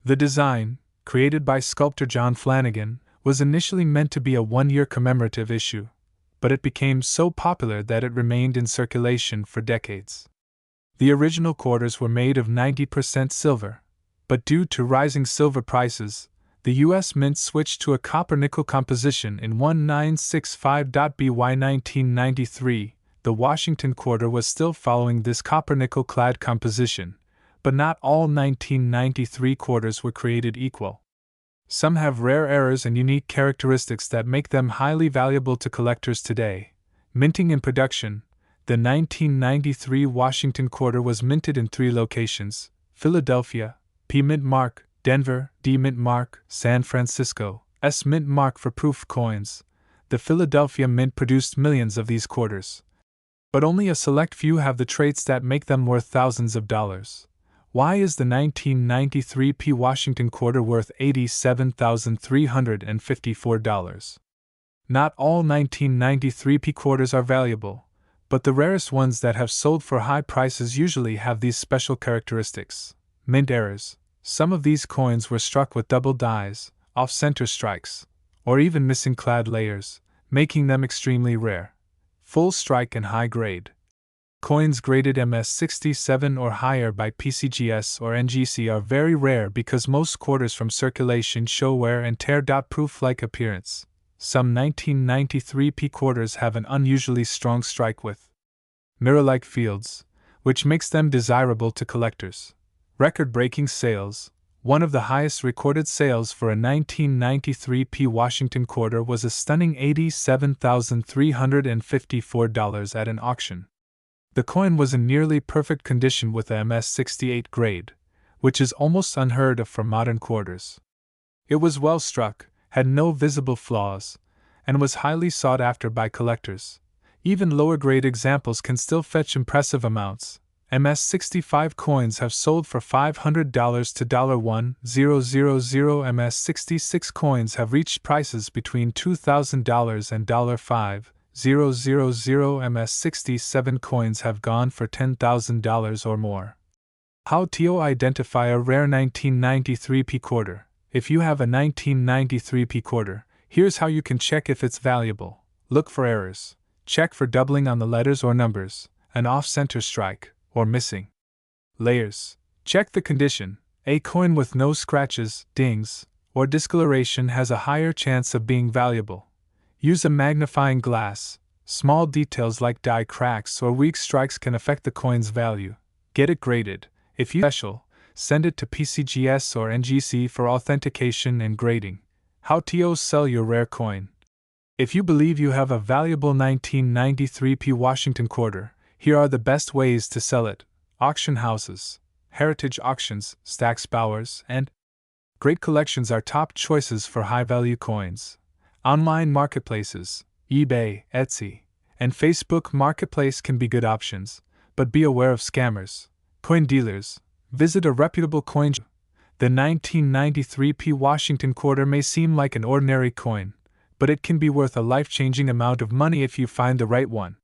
Speaker 1: The design, created by sculptor John Flanagan, was initially meant to be a one-year commemorative issue, but it became so popular that it remained in circulation for decades. The original quarters were made of 90% silver, but due to rising silver prices, the U.S. Mint switched to a copper-nickel composition in 1965. By 1993, the Washington quarter was still following this copper-nickel-clad composition, but not all 1993 quarters were created equal. Some have rare errors and unique characteristics that make them highly valuable to collectors today. Minting and production. The 1993 Washington quarter was minted in 3 locations: Philadelphia, P Mint Mark; Denver, D Mint Mark; San Francisco, S Mint Mark for proof coins. The Philadelphia Mint produced millions of these quarters, but only a select few have the traits that make them worth thousands of dollars. Why is the 1993p Washington quarter worth $87,354? Not all 1993p quarters are valuable, but the rarest ones that have sold for high prices usually have these special characteristics. Mint errors. Some of these coins were struck with double dies, off-center strikes, or even missing clad layers, making them extremely rare. Full strike and high grade. Coins graded MS67 or higher by PCGS or NGC are very rare because most quarters from circulation show wear and tear. Proof-like appearance. Some 1993p quarters have an unusually strong strike with mirror-like fields, which makes them desirable to collectors. Record-breaking sales. One of the highest recorded sales for a 1993p Washington quarter was a stunning $87,354 at an auction. The coin was in nearly perfect condition with a MS68 grade, which is almost unheard of for modern quarters. It was well struck, had no visible flaws, and was highly sought after by collectors. Even lower grade examples can still fetch impressive amounts. MS65 coins have sold for $500 to $1,000. MS66 coins have reached prices between $2,000 and $5,000. MS67 coins have gone for $10,000 or more. How to identify a rare 1993p quarter? If you have a 1993p quarter, here's how you can check if it's valuable. Look for errors. Check for doubling on the letters or numbers, an off-center strike, or missing layers. Check the condition. A coin with no scratches, dings, or discoloration has a higher chance of being valuable. Use a magnifying glass. Small details like die cracks or weak strikes can affect the coin's value. Get it graded. If you special, send it to PCGS or NGC for authentication and grading. How to sell your rare coin. If you believe you have a valuable 1993p Washington quarter, here are the best ways to sell it. Auction houses, heritage auctions, Stack's Bowers, and great collections are top choices for high-value coins. Online marketplaces, eBay, Etsy, and Facebook Marketplace can be good options, but be aware of scammers. Coin dealers. Visit a reputable coin shop. The 1993 P Washington quarter may seem like an ordinary coin, but it can be worth a life-changing amount of money if you find the right one.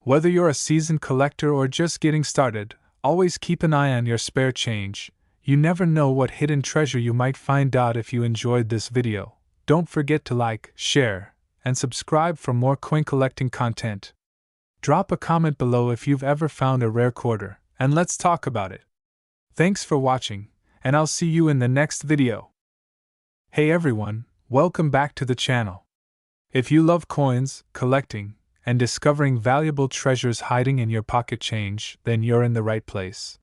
Speaker 1: Whether you're a seasoned collector or just getting started, always keep an eye on your spare change. You never know what hidden treasure you might find out. If you enjoyed this video, don't forget to like, share, and subscribe for more coin collecting content. Drop a comment below if you've ever found a rare quarter, and let's talk about it. Thanks for watching, and I'll see you in the next video. Hey everyone, welcome back to the channel. If you love coins, collecting, and discovering valuable treasures hiding in your pocket change, then you're in the right place.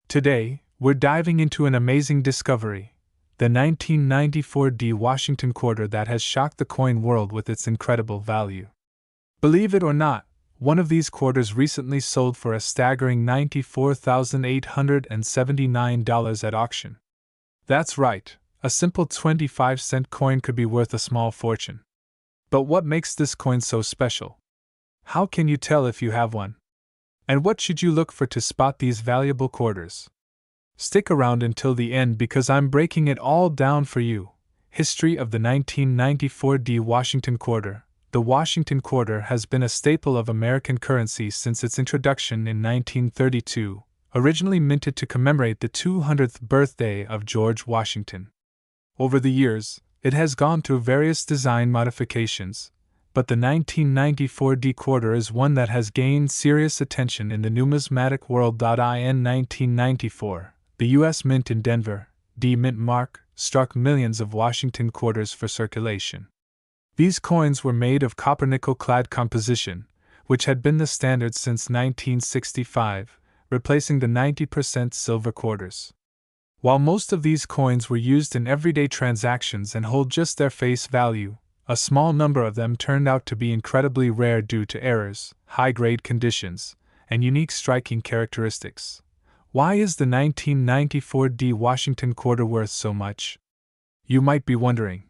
Speaker 1: Today, we're diving into an amazing discovery, the 1994 D Washington quarter that has shocked the coin world with its incredible value. Believe it or not, one of these quarters recently sold for a staggering $94,879 at auction. That's right, a simple 25-cent coin could be worth a small fortune. But what makes this coin so special? How can you tell if you have one? And what should you look for to spot these valuable quarters? Stick around until the end because I'm breaking it all down for you. History of the 1994 D Washington quarter. The Washington quarter has been a staple of American currency since its introduction in 1932, originally minted to commemorate the 200th birthday of George Washington. Over the years, it has gone through various design modifications, but the 1994 D quarter is one that has gained serious attention in the numismatic world. In 1994, the U.S. Mint in Denver, D Mint mark, struck millions of Washington quarters for circulation. These coins were made of copper-nickel-clad composition, which had been the standard since 1965, replacing the 90% silver quarters. While most of these coins were used in everyday transactions and hold just their face value, a small number of them turned out to be incredibly rare due to errors, high-grade conditions, and unique striking characteristics. Why is the 1994 D Washington quarter worth so much? You might be wondering.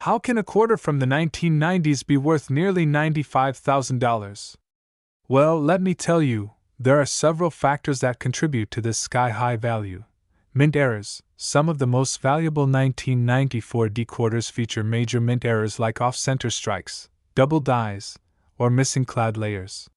Speaker 1: How can a quarter from the 1990s be worth nearly $95,000? Well, let me tell you, there are several factors that contribute to this sky-high value. Mint errors. Some of the most valuable 1994 D quarters feature major mint errors like off-center strikes, double dies, or missing clad layers.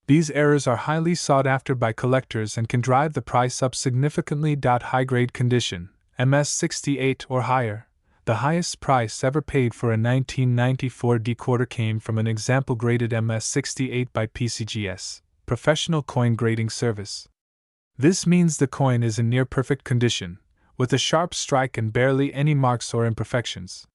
Speaker 1: These errors are highly sought after by collectors and can drive the price up significantly. High-grade condition, MS68 or higher. The highest price ever paid for a 1994 D quarter came from an example graded MS68 by PCGS, Professional Coin Grading Service. This means the coin is in near-perfect condition, with a sharp strike and barely any marks or imperfections.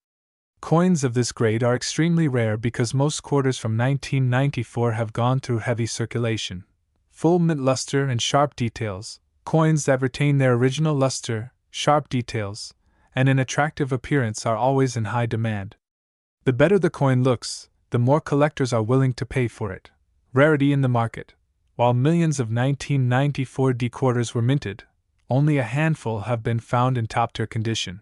Speaker 1: Coins of this grade are extremely rare because most quarters from 1994 have gone through heavy circulation. Full mint luster and sharp details. Coins that retain their original luster, sharp details, and an attractive appearance are always in high demand. The better the coin looks, the more collectors are willing to pay for it. Rarity in the market. While millions of 1994 D quarters were minted, only a handful have been found in top-tier condition.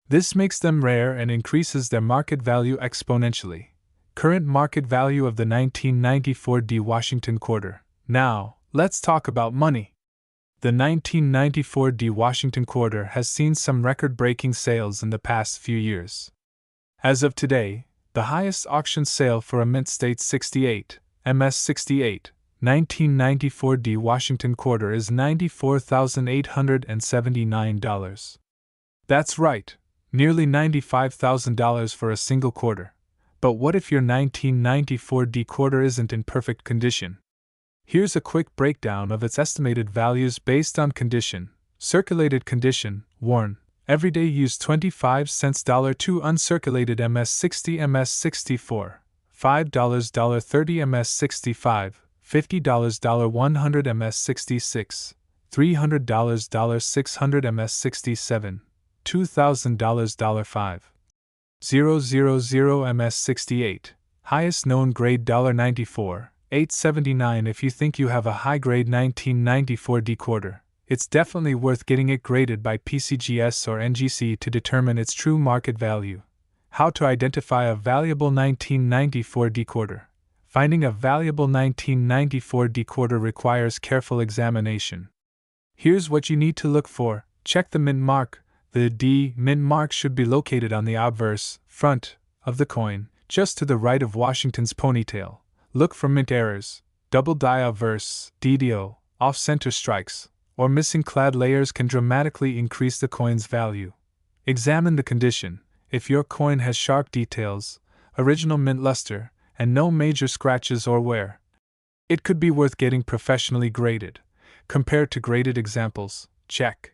Speaker 1: This makes them rare and increases their market value exponentially. Current market value of the 1994 D Washington quarter. Now, let's talk about money. The 1994 D Washington quarter has seen some record-breaking sales in the past few years. As of today, the highest auction sale for a mint state 68, MS68, 1994 D Washington quarter is $94,879. That's right, nearly $95,000 for a single quarter. But what if your 1994 D quarter isn't in perfect condition? Here's a quick breakdown of its estimated values based on condition. Circulated condition, worn, everyday use 25 cents $2 uncirculated MS60 MS64, $5 $30 MS65, $50 $100 MS66, $300 $600 MS67, $2,000 5. 000 MS68, highest known grade $94, $879. If you think you have a high-grade 1994 D quarter, it's definitely worth getting it graded by PCGS or NGC to determine its true market value. How to identify a valuable 1994 D quarter. Finding a valuable 1994 D quarter requires careful examination. Here's what you need to look for. Check the mint mark. The D mint mark should be located on the obverse front of the coin, just to the right of Washington's ponytail. Look for mint errors, double die obverse, DDO, off-center strikes, or missing clad layers can dramatically increase the coin's value. Examine the condition. If your coin has sharp details, original mint luster, and no major scratches or wear, it could be worth getting professionally graded. Compared to graded examples, check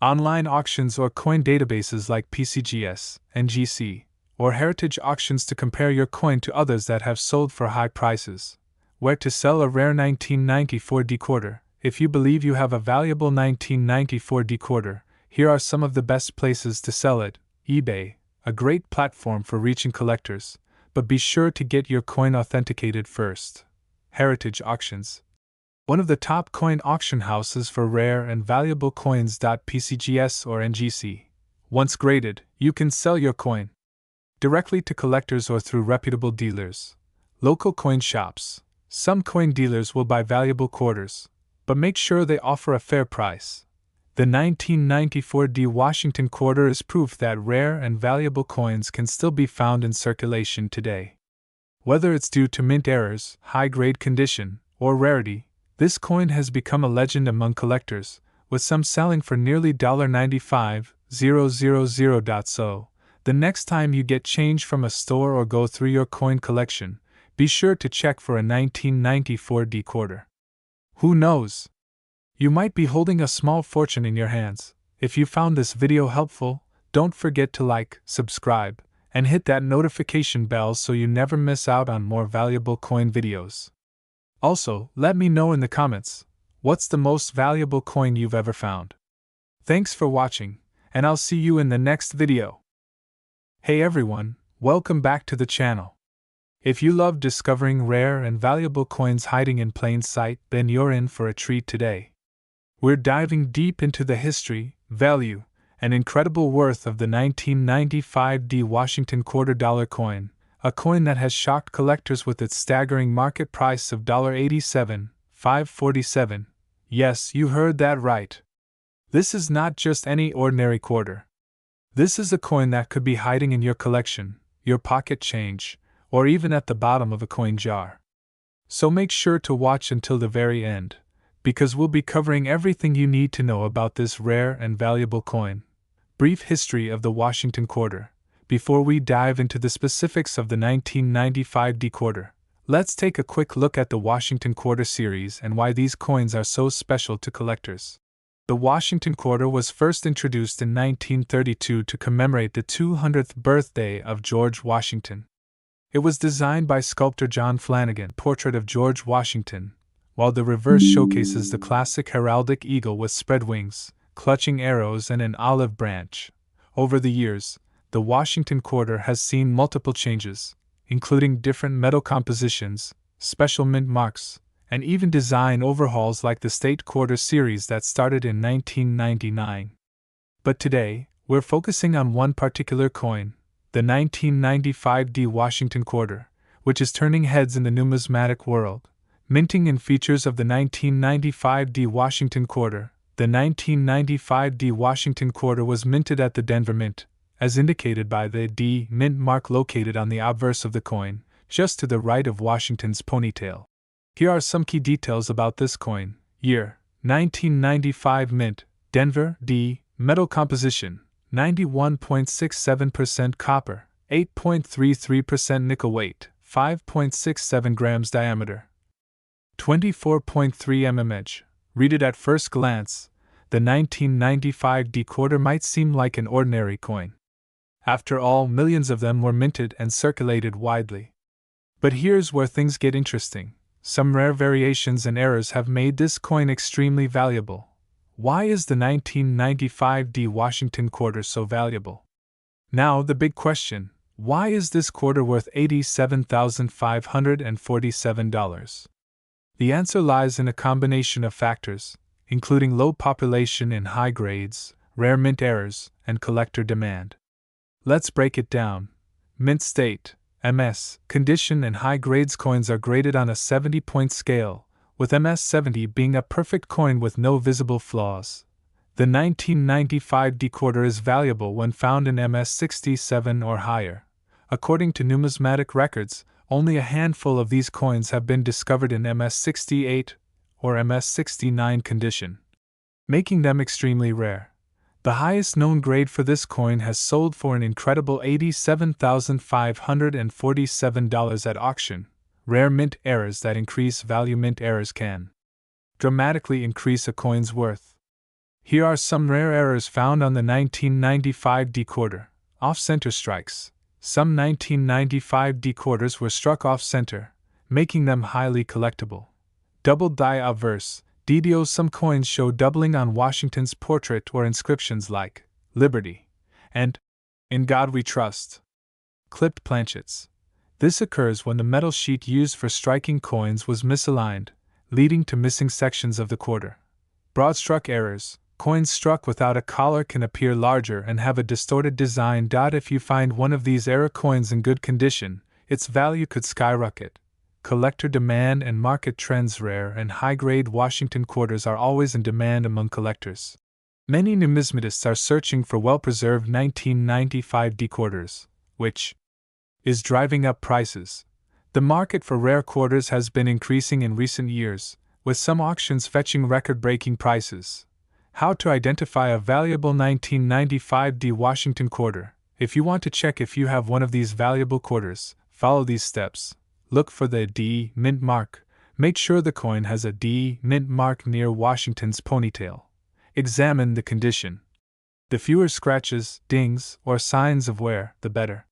Speaker 1: online auctions or coin databases like PCGS, NGC, or heritage auctions to compare your coin to others that have sold for high prices. Where to sell a rare 1994 decoder? If you believe you have a valuable 1994 decoder, here are some of the best places to sell it. eBay, a great platform for reaching collectors, but be sure to get your coin authenticated first. Heritage auctions. One of the top coin auction houses for rare and valuable coins. PCGS or NGC. Once graded, you can sell your coin directly to collectors or through reputable dealers. Local coin shops. Some coin dealers will buy valuable quarters, but make sure they offer a fair price. The 1994 D Washington quarter is proof that rare and valuable coins can still be found in circulation today. Whether it's due to mint errors, high-grade condition, or rarity, this coin has become a legend among collectors, with some selling for nearly $95,000. So, the next time you get change from a store or go through your coin collection, be sure to check for a 1994 D quarter. Who knows? You might be holding a small fortune in your hands. If you found this video helpful, don't forget to like, subscribe, and hit that notification bell so you never miss out on more valuable coin videos. Also, let me know in the comments, what's the most valuable coin you've ever found? Thanks for watching, and I'll see you in the next video. Hey everyone, welcome back to the channel. If you love discovering rare and valuable coins hiding in plain sight, then you're in for a treat today. We're diving deep into the history, value, and incredible worth of the 1995 D Washington $quarter coin, a coin that has shocked collectors with its staggering market price of $87,547. Yes, you heard that right. This is not just any ordinary quarter. This is a coin that could be hiding in your collection, your pocket change, or even at the bottom of a coin jar. So make sure to watch until the very end, because we'll be covering everything you need to know about this rare and valuable coin. Brief history of the Washington quarter. Before we dive into the specifics of the 1995 D quarter, let's take a quick look at the Washington quarter series and why these coins are so special to collectors. The Washington quarter was first introduced in 1932 to commemorate the 200th birthday of George Washington. It was designed by sculptor John Flanagan, portrait of George Washington, while the reverse showcases the classic heraldic eagle with spread wings, clutching arrows and an olive branch. Over the years, the Washington quarter has seen multiple changes, including different metal compositions, special mint marks, and even design overhauls like the State Quarter series that started in 1999. But today, we're focusing on one particular coin, the 1995 D Washington quarter, which is turning heads in the numismatic world. Minting and features of the 1995 D Washington quarter. The 1995 D Washington quarter was minted at the Denver Mint, as indicated by the D mint mark located on the obverse of the coin, just to the right of Washington's ponytail. Here are some key details about this coin. Year: 1995 mint, Denver, D, metal composition, 91.67% copper, 8.33% nickel weight, 5.67 grams diameter, 24.3 mm edge. Read it at first glance, the 1995 D quarter might seem like an ordinary coin. After all, millions of them were minted and circulated widely. But here's where things get interesting. Some rare variations and errors have made this coin extremely valuable. Why is the 1995 D Washington quarter so valuable? Now the big question, why is this quarter worth $87,547? The answer lies in a combination of factors, including low population in high grades, rare mint errors, and collector demand. Let's break it down. Mint state, MS, condition and high grades coins are graded on a 70-point scale, with MS 70 being a perfect coin with no visible flaws. The 1995 D quarter is valuable when found in MS-67 or higher. According to numismatic records, only a handful of these coins have been discovered in MS-68 or MS-69 condition, making them extremely rare. The highest known grade for this coin has sold for an incredible $87,547 at auction. Rare mint errors that increase value. Mint errors can dramatically increase a coin's worth. Here are some rare errors found on the 1995 D quarter. Off-center strikes. Some 1995 D quarters were struck off-center, making them highly collectible. Double die obverse. DDO. Some coins show doubling on Washington's portrait or inscriptions like Liberty and In God We Trust. Clipped planchets. This occurs when the metal sheet used for striking coins was misaligned, leading to missing sections of the quarter. Broad-struck errors. Coins struck without a collar can appear larger and have a distorted design. If you find one of these error coins in good condition, its value could skyrocket. Collector demand and market trends. Rare and high-grade Washington quarters are always in demand among collectors. Many numismatists are searching for well-preserved 1995 D quarters, which is driving up prices. The market for rare quarters has been increasing in recent years, with some auctions fetching record-breaking prices. How to identify a valuable 1995 D Washington quarter. If you want to check if you have one of these valuable quarters, follow these steps. Look for the D mint mark. Make sure the coin has a D mint mark near Washington's ponytail. Examine the condition. The fewer scratches, dings, or signs of wear, the better.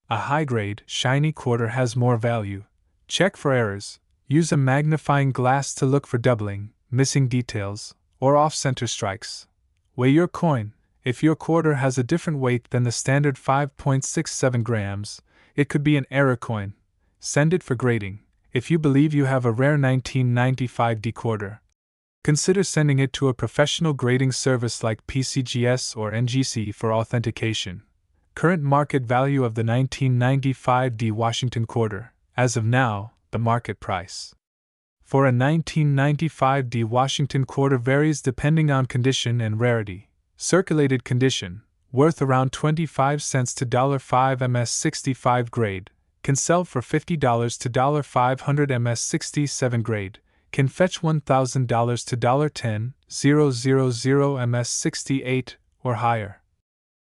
Speaker 1: A high-grade, shiny quarter has more value. Check for errors. Use a magnifying glass to look for doubling, missing details, or off-center strikes. Weigh your coin. If your quarter has a different weight than the standard 5.67 grams, it could be an error coin. Send it for grading. If you believe you have a rare 1995 D quarter, consider sending it to a professional grading service like PCGS or NGC for authentication. Current market value of the 1995 D Washington quarter. As of now, the market price for a 1995 D Washington quarter varies depending on condition and rarity. Circulated condition, worth around 25 cents to $5 MS65 grade, can sell for $50 to $500. MS67 grade, can fetch $1,000 to $10,000 MS68 or higher.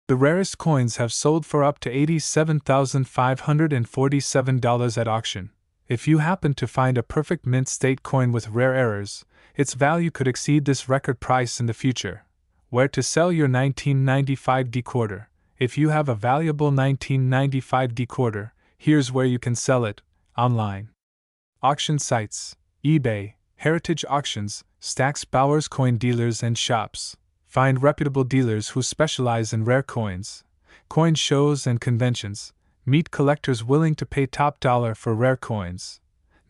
Speaker 1: The rarest coins have sold for up to $87,547 at auction. If you happen to find a perfect mint state coin with rare errors, its value could exceed this record price in the future. Where to sell your 1995 D quarter. If you have a valuable 1995 D quarter, here's where you can sell it: online. Auction sites: eBay, Heritage Auctions, Stax Bowers Coin Dealers and Shops. Find reputable dealers who specialize in rare coins. Coin shows and conventions. Meet collectors willing to pay top dollar for rare coins.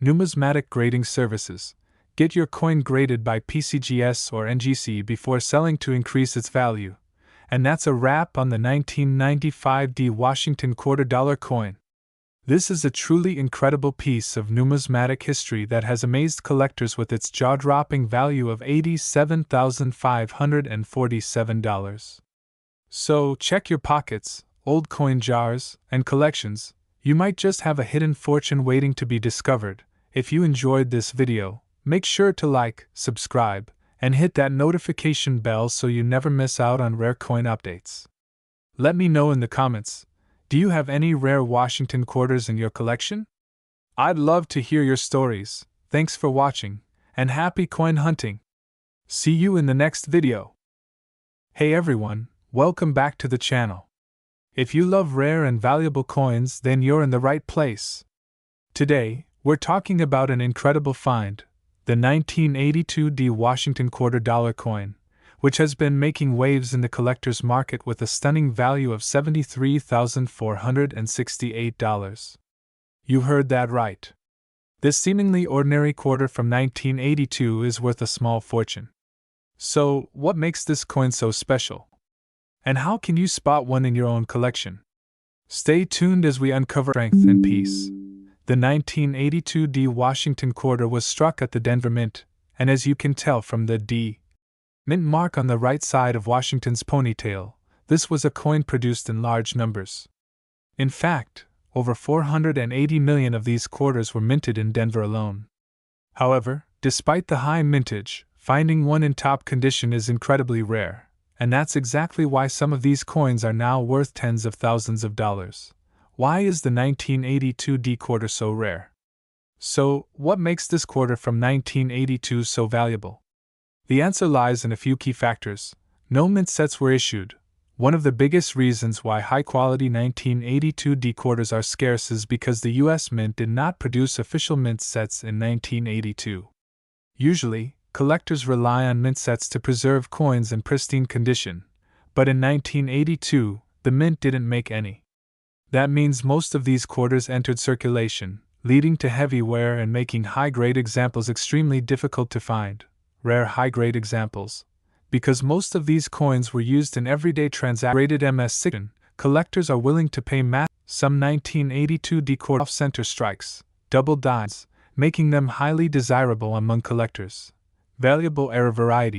Speaker 1: Numismatic grading services. Get your coin graded by PCGS or NGC before selling to increase its value. And that's a wrap on the 1995 D Washington $quarter coin. This is a truly incredible piece of numismatic history that has amazed collectors with its jaw-dropping value of $87,547. So, check your pockets, old coin jars, and collections. You might just have a hidden fortune waiting to be discovered. If you enjoyed this video, make sure to like, subscribe, and hit that notification bell so you never miss out on rare coin updates. Let me know in the comments. Do you have any rare Washington quarters in your collection? I'd love to hear your stories. Thanks for watching, and happy coin hunting! See you in the next video. Hey everyone, welcome back to the channel. If you love rare and valuable coins, then you're in the right place. Today, we're talking about an incredible find, the 1982 D Washington $quarter coin, which has been making waves in the collector's market with a stunning value of $73,468. You heard that right. This seemingly ordinary quarter from 1982 is worth a small fortune. So, what makes this coin so special? And how can you spot one in your own collection? Stay tuned as we uncover strength and peace. The 1982 D Washington $quarter was struck at the Denver Mint, and as you can tell from the D Mint mark on the right side of Washington's ponytail. This was a coin produced in large numbers. In fact, over 480 million of these quarters were minted in Denver alone. However, despite the high mintage, finding one in top condition is incredibly rare, and that's exactly why some of these coins are now worth tens of thousands of dollars. Why is the 1982 D quarter so rare? So, what makes this quarter from 1982 so valuable? The answer lies in a few key factors. No mint sets were issued. One of the biggest reasons why high-quality 1982 D quarters are scarce is because the U.S. Mint did not produce official mint sets in 1982. Usually, collectors rely on mint sets to preserve coins in pristine condition, but in 1982, the mint didn't make any. That means most of these quarters entered circulation, leading to heavy wear and making high-grade examples extremely difficult to find. Rare high-grade examples. Because most of these coins were used in everyday transactions rated MS6, collectors are willing to pay some 1982 D quarter off-center strikes, double dimes, making them highly desirable among collectors. Valuable error variety.